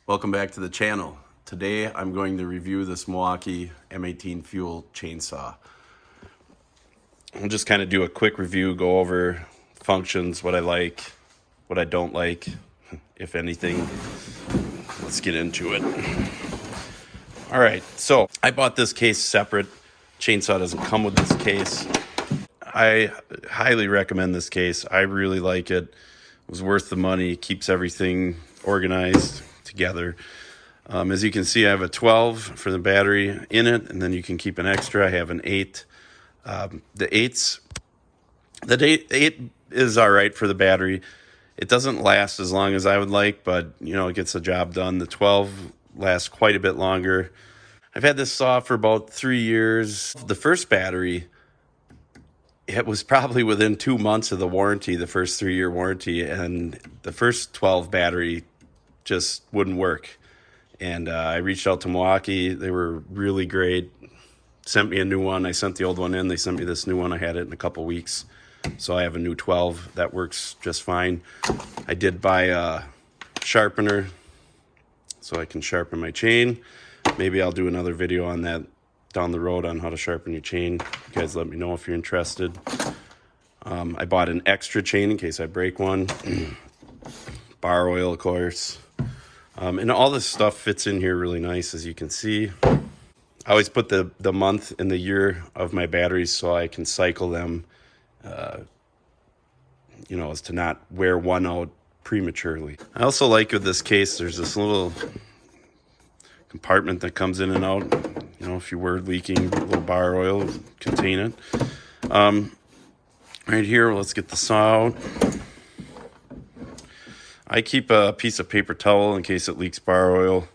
Welcome back to the channel. Today I'm going to review this Milwaukee M18 fuel chainsaw. I'll just kind of do a quick review, go over functions, what I like, what I don't like, if anything. Let's get into it. All right, so I bought this case separate. Chainsaw doesn't come with this case. I highly recommend this case. I really like it. It was worth the money. It keeps everything organized together. As you can see, I have a 12 for the battery in it, and then you can keep an extra. I have an 8. The 8 is all right for the battery. It doesn't last as long as I would like, but it gets the job done. The 12 lasts quite a bit longer. I've had this saw for about 3 years. The first battery, it was probably within 2 months of the warranty, the first 3-year warranty, and the first 12 battery just wouldn't work. And I reached out to Milwaukee. They were really great. Sent me a new one. I sent the old one in. They sent me this new one. I had it in a couple weeks. So I have a new 12 that works just fine. I did buy a sharpener so I can sharpen my chain. Maybe I'll do another video on that down the road on how to sharpen your chain. You guys let me know if you're interested. I bought an extra chain in case I break one. Bar oil, of course. And all this stuff fits in here really nice, as you can see. I always put the month and the year of my batteries so I can cycle them, as to not wear one out prematurely. I also like with this case, there's this little compartment that comes in and out. If you were leaking a little bar oil, contain it. Right here, let's get the saw out. I keep a piece of paper towel in case it leaks bar oil.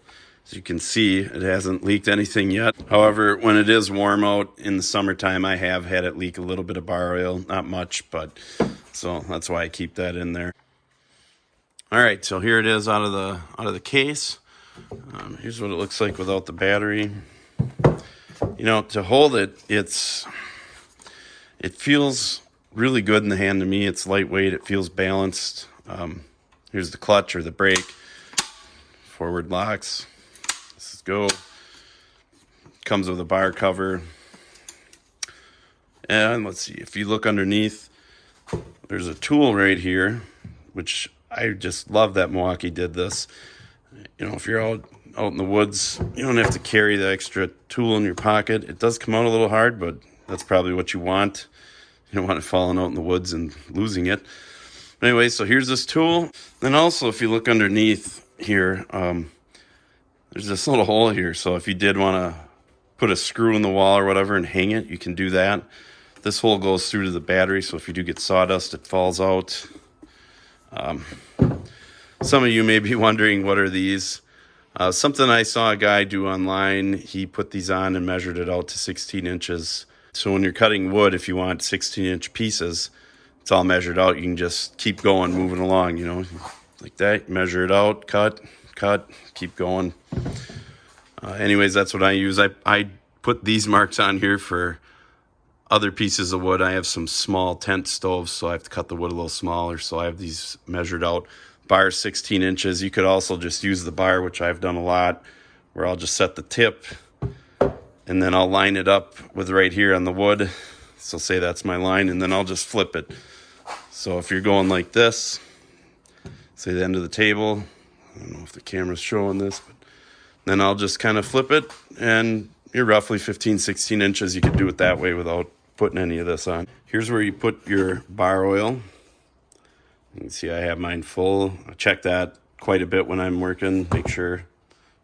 As you can see, it hasn't leaked anything yet. However, when it is warm out in the summertime, I have had it leak a little bit of bar oil. Not much, but so that's why I keep that in there. All right, so here it is out of the case. Here's what it looks like without the battery. To hold it, it feels really good in the hand to me. It's lightweight. It feels balanced. Here's the clutch or the brake. Forward locks. Let's go. Comes with a bar cover. And let's see, if you look underneath, there's a tool right here, which I just love that Milwaukee did this. If you're out in the woods, you don't have to carry the extra tool in your pocket. It does come out a little hard, but that's probably what you want. You don't want it falling out in the woods and losing it. Anyway, so here's this tool. Then also, if you look underneath here, there's this little hole here. So if you did want to put a screw in the wall or whatever and hang it, you can do that. This hole goes through to the battery, so if you do get sawdust, it falls out. Some of you may be wondering, what are these? Something I saw a guy do online. He put these on and measured it out to 16 inches. So when you're cutting wood, if you want 16-inch pieces, it's all measured out. You can just keep going, moving along, like that. Measure it out, cut, keep going. Anyways, that's what I use. I put these marks on here for other pieces of wood. I have some small tent stoves, so I have to cut the wood a little smaller. So I have these measured out. Bar 16 inches. You could also just use the bar, which I've done a lot, where I'll just set the tip and then I'll line it up with right here on the wood. So say that's my line, and then I'll just flip it. So if you're going like this, say the end of the table, I don't know if the camera's showing this, but then I'll just kind of flip it, and you're roughly 15, 16 inches. You could do it that way without putting any of this on. Here's where you put your bar oil. You can see I have mine full. I check that quite a bit when I'm working, make sure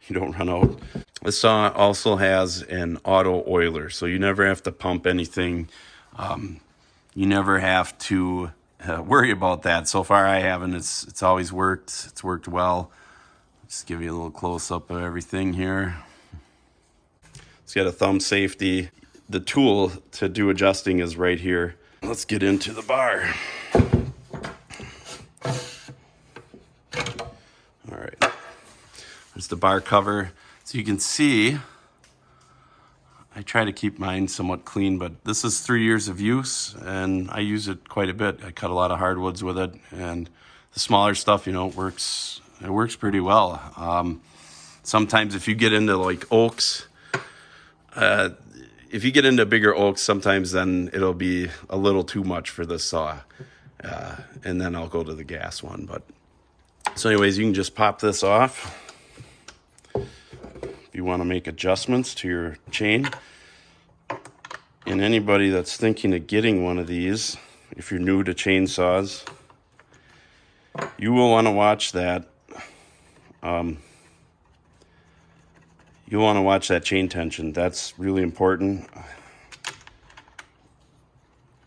you don't run out. This saw also has an auto oiler, so you never have to pump anything. You never have to worry about that. So far I haven't. It's always worked. It's worked well. Just give you a little close-up of everything here. It's got a thumb safety. The tool to do adjusting is right here. Let's get into the bar. All right. There's the bar cover. So you can see, I try to keep mine somewhat clean, but this is 3 years of use, and I use it quite a bit. I cut a lot of hardwoods with it, and the smaller stuff, it works pretty well. Sometimes if you get into like oaks, if you get into bigger oaks, sometimes then it'll be a little too much for this saw. And then I'll go to the gas one. But so anyways, you can just pop this off. If you want to make adjustments to your chain. And anybody that's thinking of getting one of these, if you're new to chainsaws, you will want to watch that. You'll want to watch that chain tension. That's really important,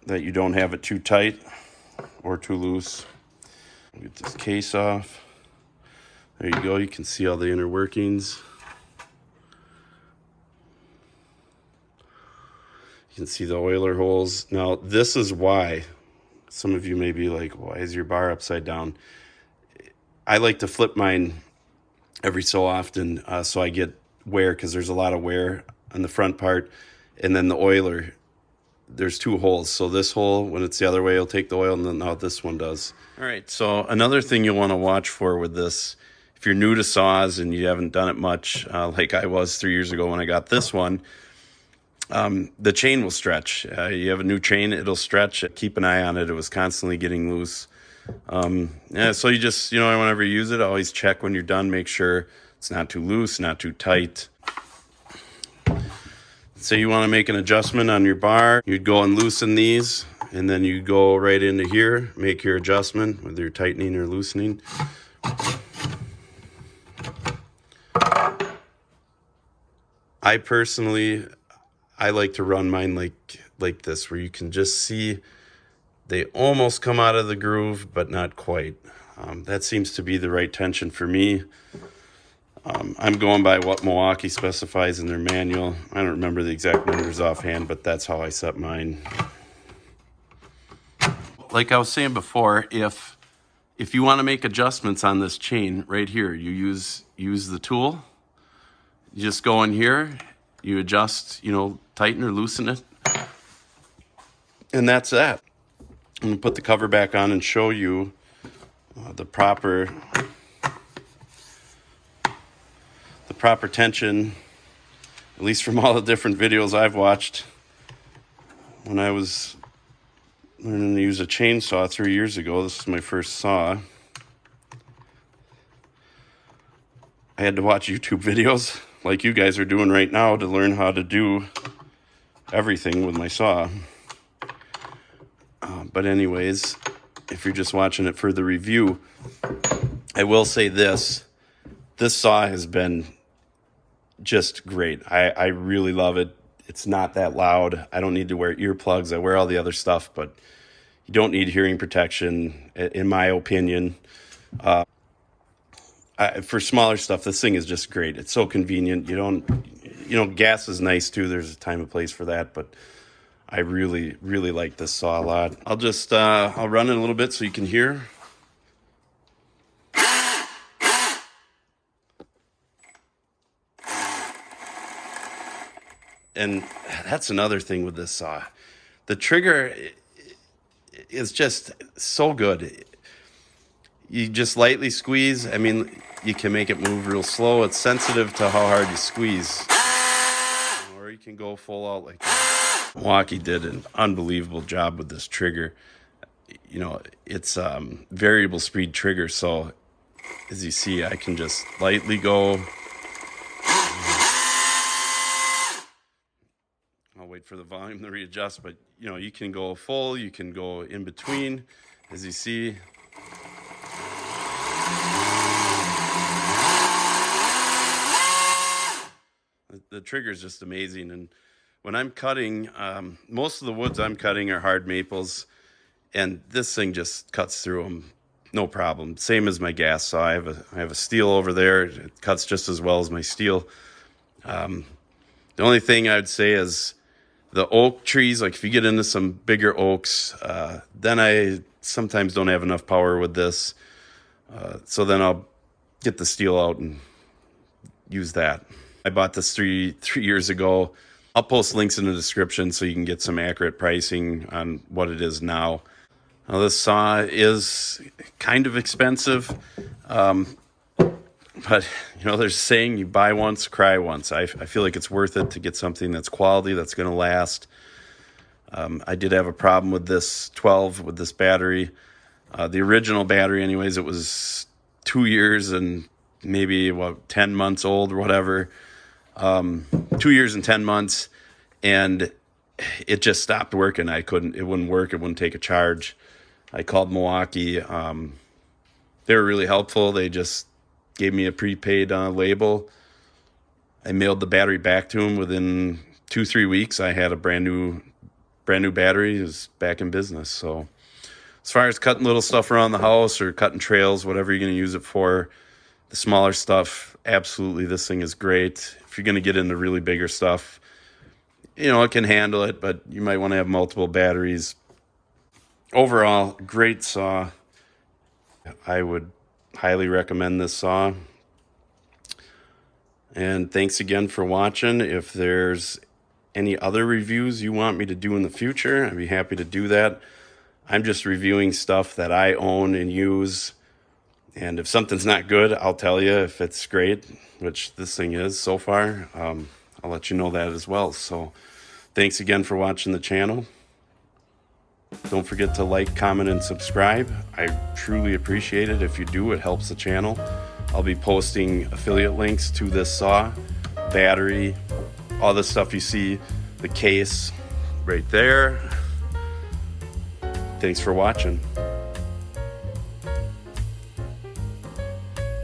that you don't have it too tight or too loose. Get this case off. There you go. You can see all the inner workings. You can see the oiler holes. Now, this is why some of you may be like, why is your bar upside down? I like to flip mine every so often so I get wear, because there's a lot of wear on the front part. And then the oiler, there's two holes. So this hole, when it's the other way, it'll take the oil, and then now this one does. All right, so another thing you'll want to watch for with this, if you're new to saws and you haven't done it much, like I was 3 years ago when I got this one, the chain will stretch. You have a new chain, it'll stretch. Keep an eye on it. It was constantly getting loose. Yeah, so you just, whenever you use it, always check when you're done, make sure it's not too loose, not too tight. Say you want to make an adjustment on your bar, you'd go and loosen these, and then you go right into here, make your adjustment, whether you're tightening or loosening. I personally, I like to run mine like this, where you can just see they almost come out of the groove, but not quite. That seems to be the right tension for me. I'm going by what Milwaukee specifies in their manual. I don't remember the exact numbers offhand, but that's how I set mine. Like I was saying before, if you want to make adjustments on this chain right here, you use the tool. You just go in here, you adjust, tighten or loosen it, and that's that. I'm going to put the cover back on and show you the proper tension, at least from all the different videos I've watched. When I was learning to use a chainsaw 3 years ago, this was my first saw, I had to watch YouTube videos like you guys are doing right now to learn how to do everything with my saw. But anyways, if you're just watching it for the review, I will say this saw has been just great. I really love it. It's not that loud. I don't need to wear earplugs. I wear all the other stuff, but you don't need hearing protection, in my opinion. For smaller stuff, this thing is just great. It's so convenient. Gas is nice too. There's a time and place for that, but I really, really like this saw a lot. I'll just, I'll run it a little bit so you can hear. And that's another thing with this saw. The trigger is just so good. You just lightly squeeze. I mean, you can make it move real slow. It's sensitive to how hard you squeeze. Or you can go full out like that. Milwaukee did an unbelievable job with this trigger. It's variable speed trigger, so as you see, I can just lightly go. I'll wait for the volume to readjust, but you can go full, you can go in between, as you see. The trigger is just amazing. And when I'm cutting, most of the woods I'm cutting are hard maples, and this thing just cuts through them, no problem. Same as my gas saw. I have a steel over there. It cuts just as well as my steel. The only thing I'd say is the oak trees, like if you get into some bigger oaks, then I sometimes don't have enough power with this. So then I'll get the steel out and use that. I bought this three years ago. I'll post links in the description so you can get some accurate pricing on what it is now. Now this saw is kind of expensive. But, you know, there's a saying, you buy once, cry once. I feel like it's worth it to get something that's quality, that's going to last. I did have a problem with this 12, with this battery. The original battery, anyways, it was 2 years and maybe, 10 months old or whatever. 2 years and 10 months. And it just stopped working. It wouldn't work. It wouldn't take a charge. I called Milwaukee. They were really helpful. They just gave me a prepaid label. I mailed the battery back to them. Within 2-3 weeks, I had a brand new battery. It was back in business. So as far as cutting little stuff around the house or cutting trails, whatever you're going to use it for, the smaller stuff, absolutely, this thing is great. If you're going to get into really bigger stuff, you know, it can handle it, but you might want to have multiple batteries. Overall, great saw. I would highly recommend this saw. And thanks again for watching. If there's any other reviews you want me to do in the future, I'd be happy to do that. I'm just reviewing stuff that I own and use. And if something's not good, I'll tell you. If it's great, which this thing is so far, I'll let you know that as well. So thanks again for watching the channel. Don't forget to like, comment, and subscribe. I truly appreciate it. If you do, it helps the channel. I'll be posting affiliate links to this saw, battery, all the stuff you see, the case right there. Thanks for watching.